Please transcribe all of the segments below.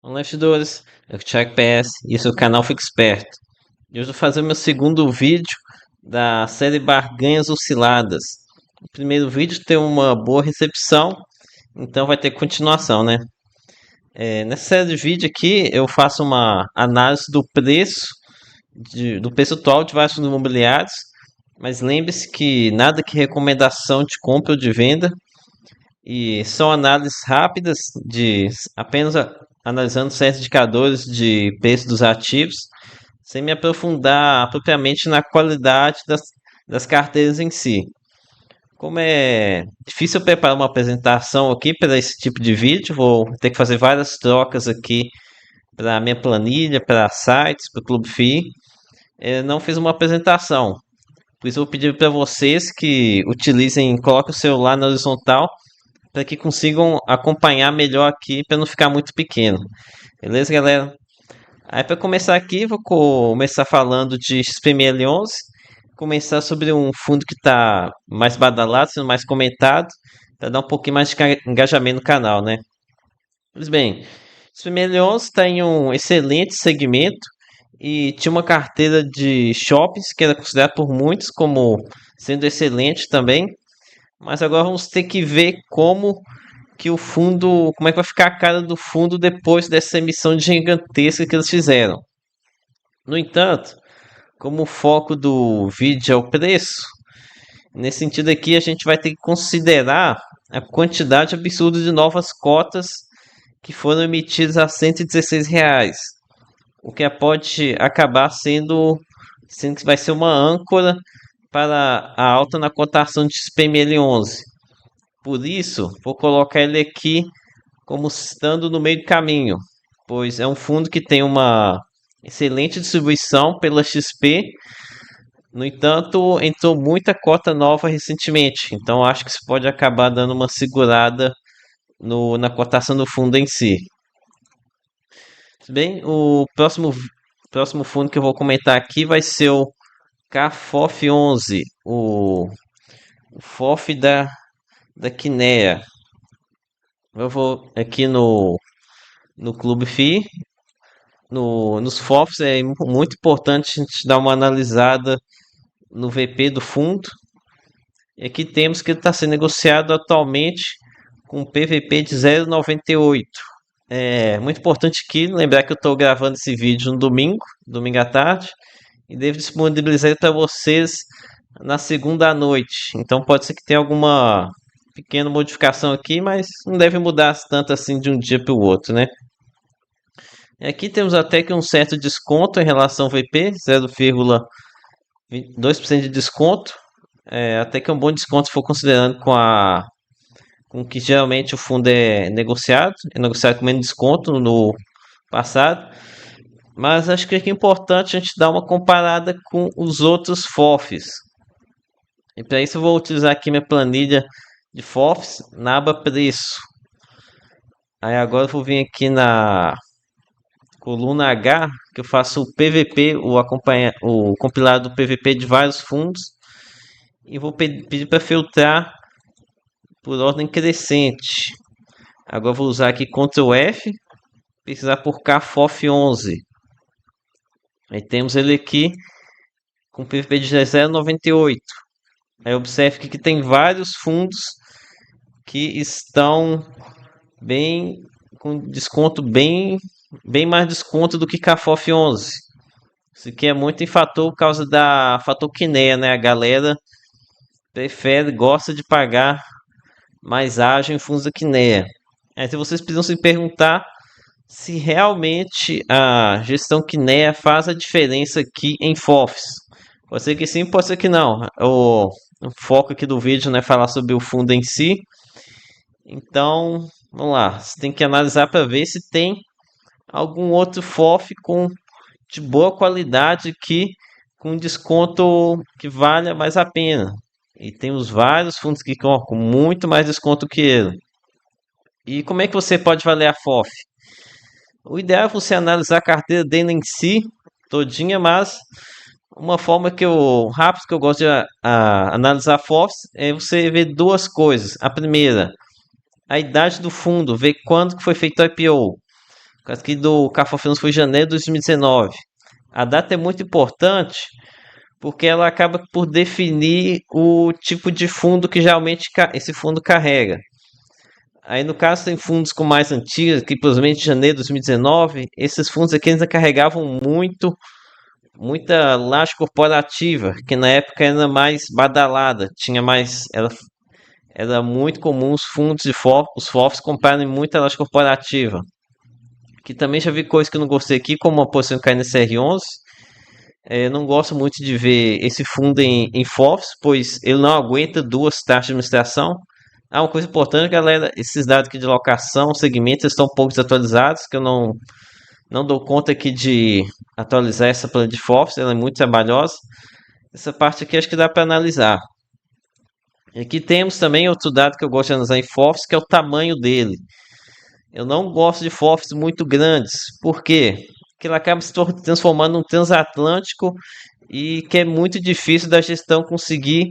Olá, investidores. Eu sou o Thiago PS e esse é o canal Fique Esperto. E hoje eu vou fazer meu segundo vídeo da série Barganhas Osciladas. O primeiro vídeo tem uma boa recepção, então vai ter continuação, né? Nessa série de vídeo aqui eu faço uma análise do preço, do preço atual de vários fundos imobiliários, mas lembre-se que nada que recomendação de compra ou de venda, e são análises rápidas de apenas analisando certos indicadores de preço dos ativos, sem me aprofundar propriamente na qualidade das carteiras em si. Como é difícil eu preparar uma apresentação aqui para esse tipo de vídeo, vou ter que fazer várias trocas aqui para minha planilha, para sites, para o Clube FI. Não fiz uma apresentação, por isso eu vou pedir para vocês que utilizem, coloquem o celular na horizontal para que consigam acompanhar melhor aqui, para não ficar muito pequeno. Beleza, galera? Aí para começar aqui, vou começar falando de XPML11, começar sobre um fundo que está mais badalado, sendo mais comentado, para dar um pouquinho mais de engajamento no canal, né? Pois bem, XPML11 está em um excelente segmento e tinha uma carteira de shoppings que era considerada por muitos como sendo excelente também, mas agora vamos ter que ver como é que vai ficar a cara do fundo depois dessa emissão gigantesca que eles fizeram. No entanto, como o foco do vídeo é o preço, nesse sentido aqui a gente vai ter que considerar a quantidade absurda de novas cotas que foram emitidas a R$ 116, o que pode acabar sendo que vai ser uma âncora para a alta na cotação de XPML11. Por isso, vou colocar ele aqui como estando no meio do caminho, pois é um fundo que tem uma excelente distribuição pela XP. No entanto, entrou muita cota nova recentemente, então acho que isso pode acabar dando uma segurada na cotação do fundo em si. Bem, o próximo fundo que eu vou comentar aqui vai ser o CAFOF11, o FOF da Kinea. Eu vou aqui no Clube FI. Nos FOFs é muito importante a gente dar uma analisada no VP do fundo. E aqui temos que ele está sendo negociado atualmente com PVP de 0,98. É muito importante aqui lembrar que eu estou gravando esse vídeo no domingo à tarde, e devo disponibilizar para vocês na segunda à noite. Então pode ser que tenha alguma pequena modificação aqui, mas não deve mudar tanto assim de um dia para o outro, né? Aqui temos até que um certo desconto em relação ao VP, 0,2% de desconto. Até que é um bom desconto se for considerando com que geralmente o fundo é negociado com menos desconto no passado. Mas acho que é importante a gente dar uma comparada com os outros FOFs. E para isso eu vou utilizar aqui minha planilha de FOFs na aba preço. Aí agora eu vou vir aqui na coluna H, que eu faço o PVP, o compilado do PVP de vários fundos, e vou pedir para filtrar por ordem crescente. Agora vou usar aqui Ctrl F, pesquisar por KFOF11. Aí temos ele aqui com PVP de 0,98. Aí observe que tem vários fundos que estão bem com desconto bem mais desconto do que KFOF11. Isso aqui é muito em fator por causa da fator Kinea, né? A galera gosta de pagar mais ágil em fundos da Kinea. Se vocês precisam se perguntar se realmente a gestão Kinea faz a diferença aqui em FOFs. Pode ser que sim, pode ser que não. O foco aqui do vídeo não é falar sobre o fundo em si. Então, vamos lá. Você tem que analisar para ver se tem algum outro FOF de boa qualidade com desconto que valha mais a pena. E temos vários fundos que com muito mais desconto que ele. E como é que você pode valer a FOF? O ideal é você analisar a carteira dele em si, todinha, mas uma forma rápido que eu gosto de analisar FOFs é você ver duas coisas. A primeira, a idade do fundo, ver quando que foi feito o IPO. O caso aqui do Café Finanças foi janeiro de 2019. A data é muito importante porque ela acaba por definir o tipo de fundo que geralmente esse fundo carrega. Aí no caso tem fundos com mais antigos, que possivelmente de janeiro de 2019, esses fundos aqui ainda carregavam muita laje corporativa, que na época era mais badalada, era muito comum os fundos de FOF, os FOFs comprarem muita laje corporativa. Que também já vi coisas que eu não gostei aqui, como a posição cair no CR11. Eu não gosto muito de ver esse fundo em FOFs, pois ele não aguenta duas taxas de administração. Uma coisa importante, galera, esses dados aqui de locação, segmentos estão um pouco desatualizados, que eu não dou conta aqui de atualizar essa plana de FOFs, ela é muito trabalhosa. Essa parte aqui acho que dá para analisar. E aqui temos também outro dado que eu gosto de analisar em FOFs, que é o tamanho dele. Eu não gosto de FOFs muito grandes. Por quê? Porque ele acaba se transformando num transatlântico e que é muito difícil da gestão conseguir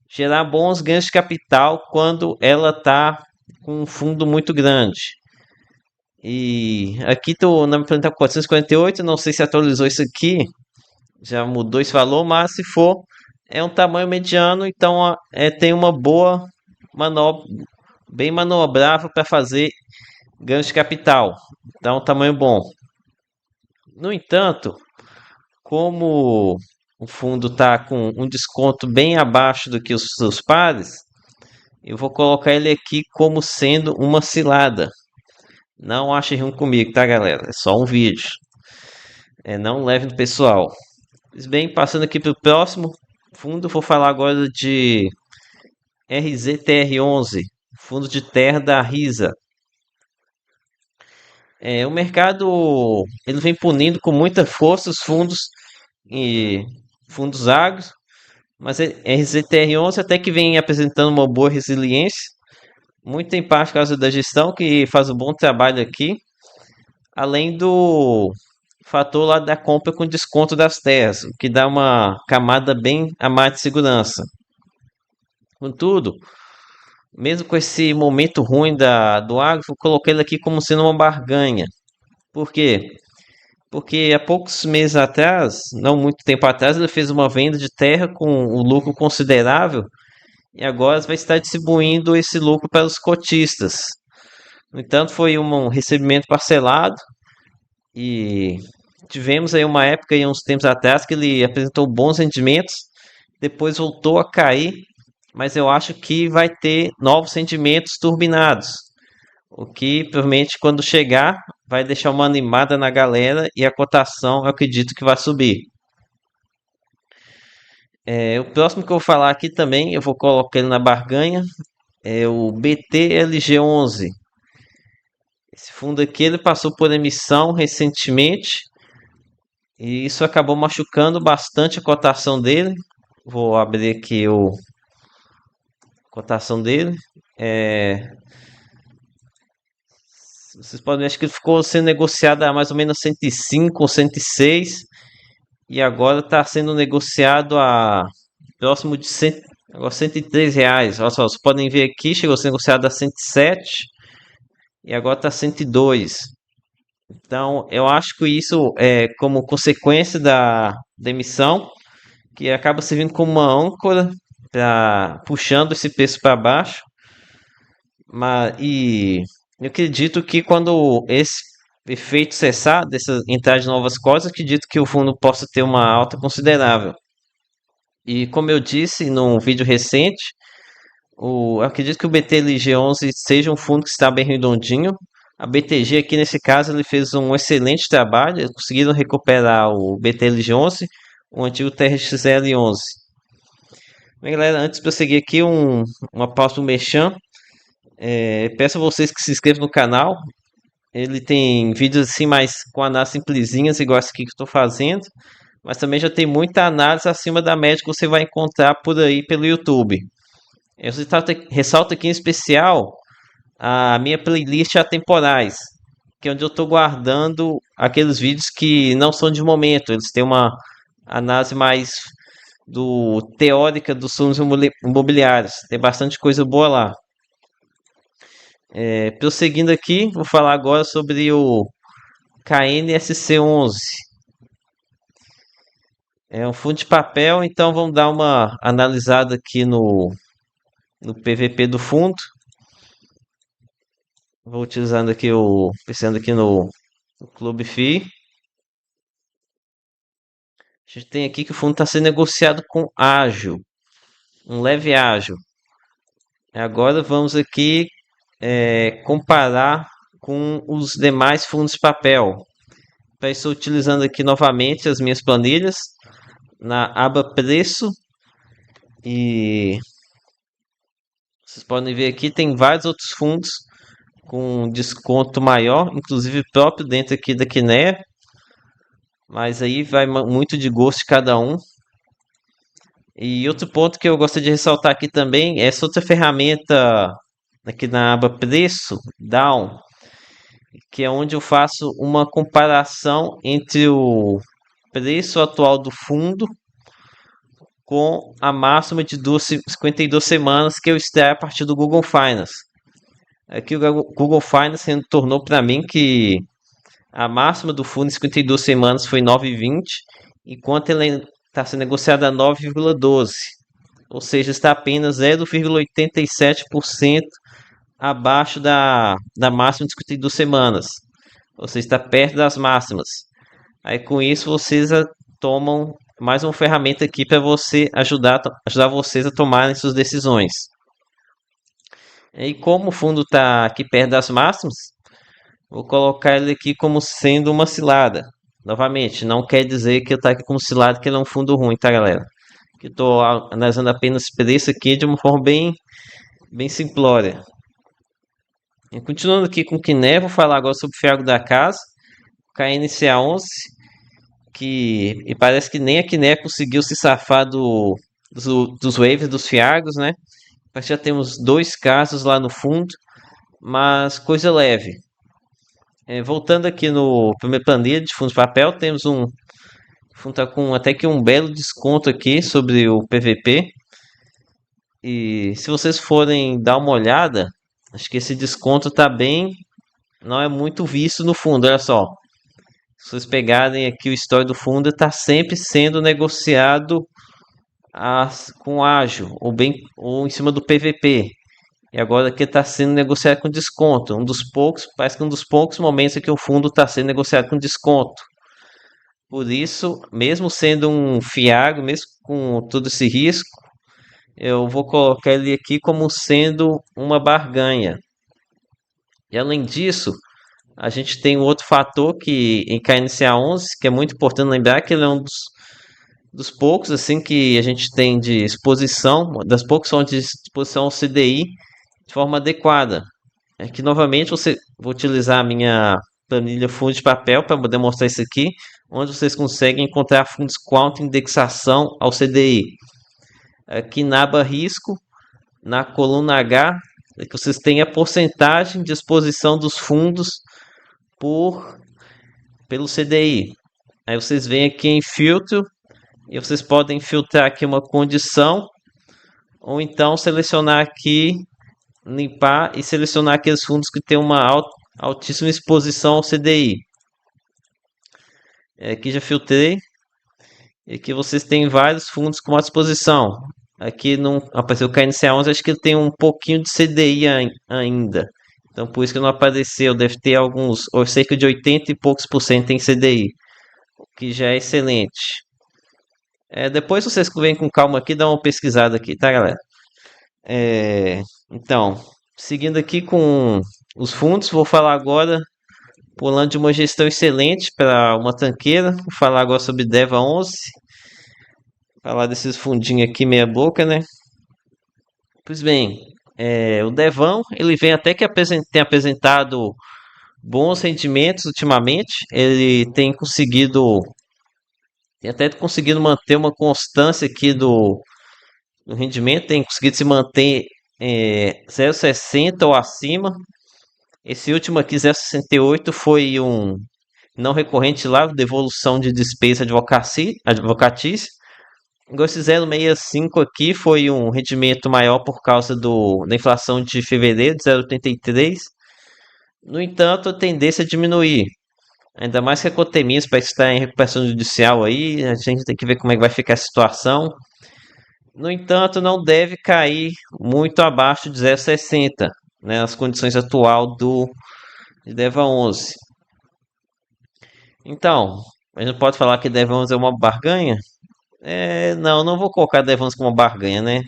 gerar bons ganhos de capital quando ela está com um fundo muito grande. E aqui estou na minha planeta 448, não sei se atualizou isso aqui, já mudou esse valor, mas se for, é um tamanho mediano, então tem uma boa manobra, bem manobrável para fazer ganhos de capital. Então, um tamanho bom. No entanto, como o fundo está com um desconto bem abaixo do que os seus pares, eu vou colocar ele aqui como sendo uma cilada. Não ache ruim comigo, tá, galera? É só um vídeo. Não leve no pessoal. Pois bem, passando aqui para o próximo fundo, vou falar agora de RZTR11, fundo de terra da RISA. O mercado ele vem punindo com muita força os fundos agros, mas RZTR11 até que vem apresentando uma boa resiliência, muito em parte por causa da gestão que faz um bom trabalho aqui, além do fator lá da compra com desconto das terras, o que dá uma camada bem a mais de segurança. Contudo, mesmo com esse momento ruim do agro, eu coloquei ele aqui como sendo uma barganha. Por quê? Porque há poucos meses atrás, não muito tempo atrás, ele fez uma venda de terra com um lucro considerável e agora vai estar distribuindo esse lucro para os cotistas. No entanto, foi um recebimento parcelado e tivemos aí uma época, aí, uns tempos atrás, que ele apresentou bons rendimentos, depois voltou a cair, mas eu acho que vai ter novos rendimentos turbinados. O que provavelmente quando chegar vai deixar uma animada na galera e a cotação eu acredito que vai subir. O próximo que eu vou falar aqui também, eu vou colocar ele na barganha, é o BTLG11. Esse fundo aqui ele passou por emissão recentemente e isso acabou machucando bastante a cotação dele. Vou abrir aqui a cotação dele. Vocês podem ver, acho que ele ficou sendo negociado a mais ou menos 105 ou 106 e agora está sendo negociado a próximo de 100, agora R$ 103. Olha só, vocês podem ver aqui, chegou a ser negociado a 107 e agora está 102. Então, eu acho que isso é como consequência da emissão, que acaba servindo como uma âncora puxando esse preço para baixo. E eu acredito que quando esse efeito cessar, dessa entrada de novas cotas, acredito que o fundo possa ter uma alta considerável. E como eu disse num vídeo recente, eu acredito que o BTLG11 seja um fundo que está bem redondinho. A BTG aqui nesse caso ele fez um excelente trabalho, eles conseguiram recuperar o BTLG11, o antigo TRXL11. Bem, galera, antes de prosseguir aqui, uma pausa do Merchan. Peço a vocês que se inscrevam no canal. Ele tem vídeos assim mais com análises simplesinhas, igual esse aqui que eu estou fazendo. Mas também já tem muita análise acima da média que você vai encontrar por aí pelo YouTube. Eu ressalto aqui em especial a minha playlist atemporais, que é onde eu estou guardando aqueles vídeos que não são de momento. Eles têm uma análise mais teórica dos fundos imobiliários. Tem bastante coisa boa lá. Prosseguindo aqui, vou falar agora sobre KNSC11. É um fundo de papel, então vamos dar uma analisada aqui no PVP do fundo. Vou utilizando aqui pensando aqui no Clube FI. A gente tem aqui que o fundo está sendo negociado com ágil, um leve ágil. Agora vamos aqui comparar com os demais fundos de papel. Para isso, utilizando aqui novamente as minhas planilhas na aba preço, e vocês podem ver aqui tem vários outros fundos com desconto maior, inclusive próprio dentro aqui da Kinea, mas aí vai muito de gosto de cada um. E outro ponto que eu gostaria de ressaltar aqui também é essa outra ferramenta aqui na aba preço, down, que é onde eu faço uma comparação entre o preço atual do fundo com a máxima de 52 semanas que eu extraio a partir do Google Finance. Aqui o Google Finance retornou para mim que a máxima do fundo em 52 semanas foi 9,20, enquanto ela está sendo negociada a 9,12, ou seja, está apenas 0,87% abaixo da máxima de 52 semanas, ou seja, está perto das máximas. Aí com isso vocês tomam mais uma ferramenta aqui para você ajudar vocês a tomarem suas decisões. E como o fundo está aqui perto das máximas, vou colocar ele aqui como sendo uma cilada. Novamente, não quer dizer que eu estou aqui como cilada, que ele é um fundo ruim, tá, galera? Que estou analisando apenas preço aqui de uma forma bem simplória. E continuando aqui com o Kiné, vou falar agora sobre o Fiago da Casa, KNCA11, e parece que nem a Kiné conseguiu se safar dos waves dos Fiagos, né? Já temos dois casos lá no fundo, mas coisa leve. Voltando aqui no primeiro planilha de fundos de papel, temos um fundo tá com até que um belo desconto aqui sobre o PVP. E se vocês forem dar uma olhada, acho que esse desconto tá bem, não é muito visto no fundo. Olha só, se vocês pegarem aqui o histórico do fundo, está sempre sendo negociado com ágil ou em cima do PVP. E agora aqui está sendo negociado com desconto. Parece que um dos poucos momentos em que o fundo está sendo negociado com desconto. Por isso, mesmo sendo um fiago, mesmo com todo esse risco, eu vou colocar ele aqui como sendo uma barganha. E além disso, a gente tem um outro fator que em KNCA11, que é muito importante lembrar que ele é um dos poucos assim que a gente tem de exposição, das poucas fontes de exposição ao CDI de forma adequada. É que novamente vou utilizar a minha planilha fundo de papel para demonstrar isso aqui, onde vocês conseguem encontrar fundos com alta indexação ao CDI. Aqui na aba risco, na coluna H, é que vocês têm a porcentagem de exposição dos fundos pelo CDI. Aí vocês vêm aqui em filtro e vocês podem filtrar aqui uma condição, ou então selecionar aqui, limpar e selecionar aqueles fundos que têm uma altíssima exposição ao CDI. Aqui já filtrei. E aqui vocês têm vários fundos com alta exposição. Aqui não apareceu o KNCA11, acho que ele tem um pouquinho de CDI ainda. Então por isso que não apareceu. Deve ter alguns, ou cerca de 80 e poucos por cento em CDI. O que já é excelente. Depois vocês vêm com calma aqui, dá uma pesquisada aqui, tá, galera? Então, seguindo aqui com os fundos, vou falar agora, pulando de uma gestão excelente para uma tanqueira. Vou falar agora sobre DEVA 11. Falar desses fundinhos aqui meia boca, né? Pois bem, o Devão, ele vem até que tem apresentado bons rendimentos ultimamente. Ele tem até conseguido manter uma constância aqui do rendimento, tem conseguido se manter 0,60 ou acima. Esse último aqui, 0,68, foi um não recorrente lá, devolução de despesa advocatícia. Esse 0,65 aqui foi um rendimento maior por causa da inflação de fevereiro, de 0,83. No entanto, a tendência é diminuir. Ainda mais que a Cotemis parece estar em recuperação judicial aí, a gente tem que ver como é que vai ficar a situação. No entanto, não deve cair muito abaixo de 0,60, né, nas condições atual do de DEVA 11. Então, a gente pode falar que DEVA 11 é uma barganha? Não, não vou colocar DEVA 11 como uma barganha, né?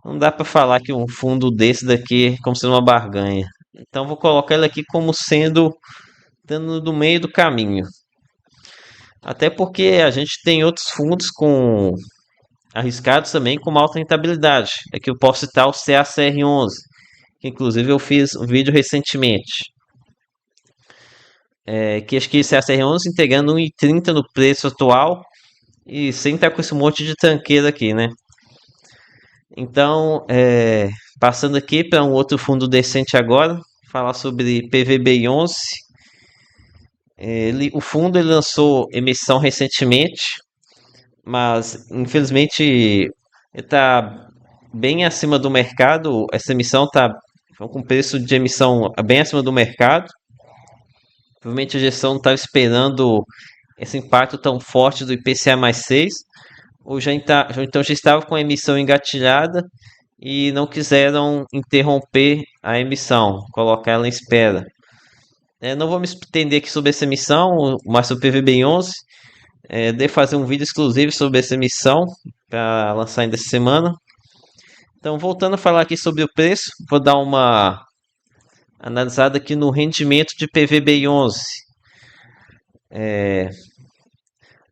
Não dá para falar que um fundo desse daqui é como sendo uma barganha. Então, vou colocar ele aqui como sendo dando do meio do caminho. Até porque a gente tem outros fundos com arriscados também com uma alta rentabilidade. Aqui eu posso citar o CACR11, que inclusive eu fiz um vídeo recentemente. Que acho que CACR11 entregando 1,30 no preço atual e sem estar com esse monte de tranqueira aqui, né? Então, passando aqui para um outro fundo decente agora, falar sobre PVBI11. O fundo ele lançou emissão recentemente, mas infelizmente está bem acima do mercado. Essa emissão está com preço de emissão bem acima do mercado. Provavelmente a gestão não estava esperando esse impacto tão forte do IPCA mais 6, ou então já estava com a emissão engatilhada e não quiseram interromper a emissão, colocar ela em espera. Não vou me estender aqui sobre essa emissão, mas sobre o PVB11. Devo fazer um vídeo exclusivo sobre essa emissão para lançar ainda essa semana. Então, voltando a falar aqui sobre o preço, vou dar uma analisada aqui no rendimento de PVBI11.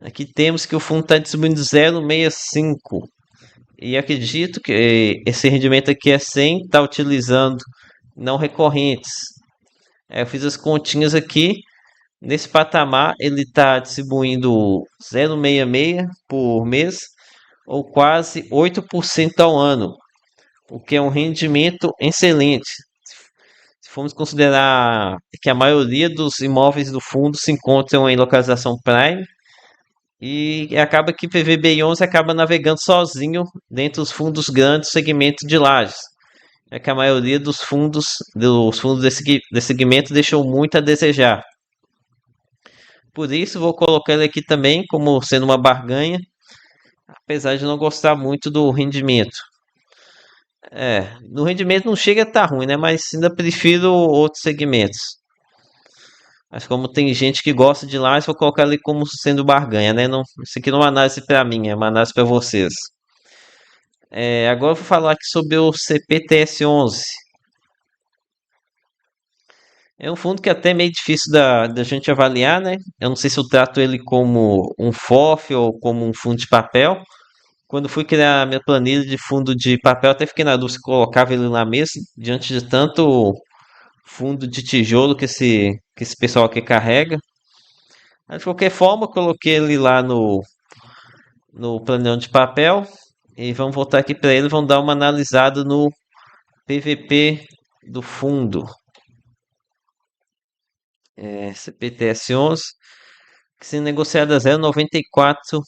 Aqui temos que o fundo está distribuindo 0,65. E acredito que esse rendimento aqui é sem estar utilizando não recorrentes. Eu fiz as continhas aqui. Nesse patamar, ele está distribuindo 0,66 por mês, ou quase 8% ao ano, o que é um rendimento excelente. Se formos considerar que a maioria dos imóveis do fundo se encontram em localização prime, e acaba que PVBI11 acaba navegando sozinho dentro dos fundos grandes do segmento de lajes. É que a maioria dos fundos desse segmento deixou muito a desejar. Por isso, vou colocar ele aqui também como sendo uma barganha, apesar de não gostar muito do rendimento. No rendimento não chega a estar ruim, né? Mas ainda prefiro outros segmentos. Mas como tem gente que gosta de lajes, vou colocar ele como sendo barganha, né? Não, isso aqui não é uma análise para mim, é uma análise para vocês. Agora eu vou falar aqui sobre o CPTS11. É um fundo que é até meio difícil da gente avaliar, né? Eu não sei se eu trato ele como um FOF ou como um fundo de papel. Quando fui criar a minha planilha de fundo de papel, até fiquei na dúvida se colocava ele lá mesmo, diante de tanto fundo de tijolo que esse pessoal aqui carrega. Mas, de qualquer forma, eu coloquei ele lá no planilhão de papel. E vamos voltar aqui para ele, vamos dar uma analisada no PVP do fundo. CPTS11, que se negociada a 0,94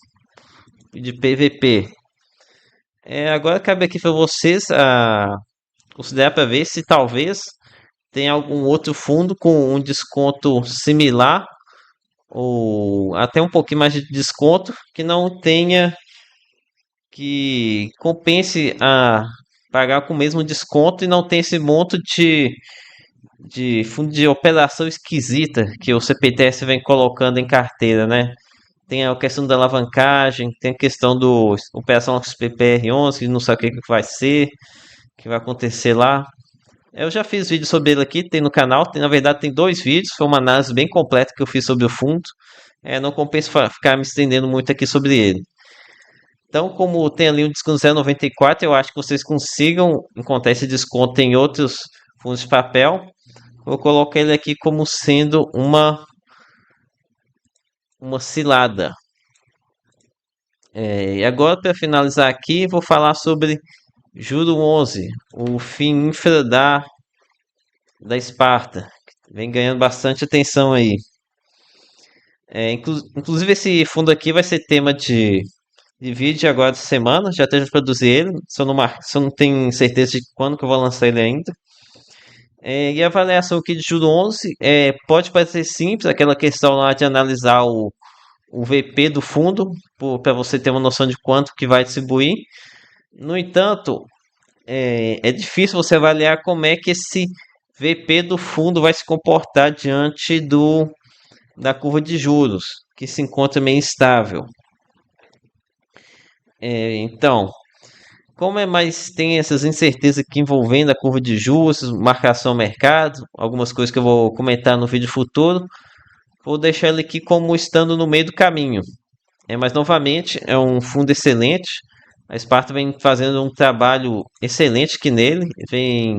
de PVP. Agora cabe aqui para vocês considerar para ver se talvez tem algum outro fundo com um desconto similar ou até um pouquinho mais de desconto que não tenha que compense a pagar com o mesmo desconto e não tem esse monte de fundo de operação esquisita que o CPTS vem colocando em carteira, né? Tem a questão da alavancagem, tem a questão do operação PPR11, que não sabe o que vai ser, o que vai acontecer lá. Eu já fiz vídeo sobre ele aqui, tem no canal. Na verdade, tem dois vídeos. Foi uma análise bem completa que eu fiz sobre o fundo. Não compensa ficar me estendendo muito aqui sobre ele. Então, como tem ali um desconto 0,94, eu acho que vocês consigam encontrar esse desconto em outros fundos de papel. Vou colocar ele aqui como sendo uma cilada. E agora, para finalizar aqui, vou falar sobre Juro 11, o FII Infra da Esparta. Vem ganhando bastante atenção aí. Inclusive, esse fundo aqui vai ser tema de vídeo agora de semana. Já até já produzi ele. Só não tenho certeza de quando que eu vou lançar ele ainda. E a avaliação aqui de Juro 11 pode parecer simples, aquela questão lá de analisar o VP do fundo, para você ter uma noção de quanto que vai distribuir. No entanto, é difícil você avaliar como é que esse VP do fundo vai se comportar diante da curva de juros, que se encontra meio instável. Então, como é mais tem essas incertezas aqui envolvendo a curva de juros, marcação ao mercado, algumas coisas que eu vou comentar no vídeo futuro, vou deixar ele aqui como estando no meio do caminho. Mas novamente é um fundo excelente. A Sparta vem fazendo um trabalho excelente aqui nele, vem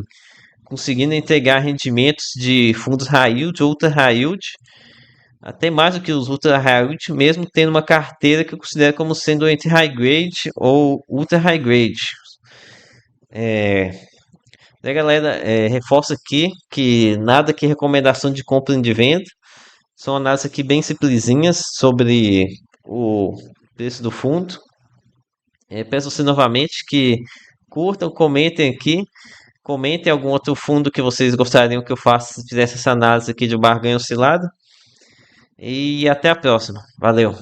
conseguindo entregar rendimentos de fundos high yield, ultra high yield, até mais do que os ultra high yield, mesmo tendo uma carteira que eu considero como sendo entre high grade ou ultra high grade. Galera, reforço aqui que nada que recomendação de compra e de venda, são análises aqui bem simplesinhas sobre o preço do fundo. Peço você novamente que curtam, comentem aqui, comentem algum outro fundo que vocês gostariam que eu faça, fizesse essa análise aqui de barganha oscilada. E até a próxima. Valeu!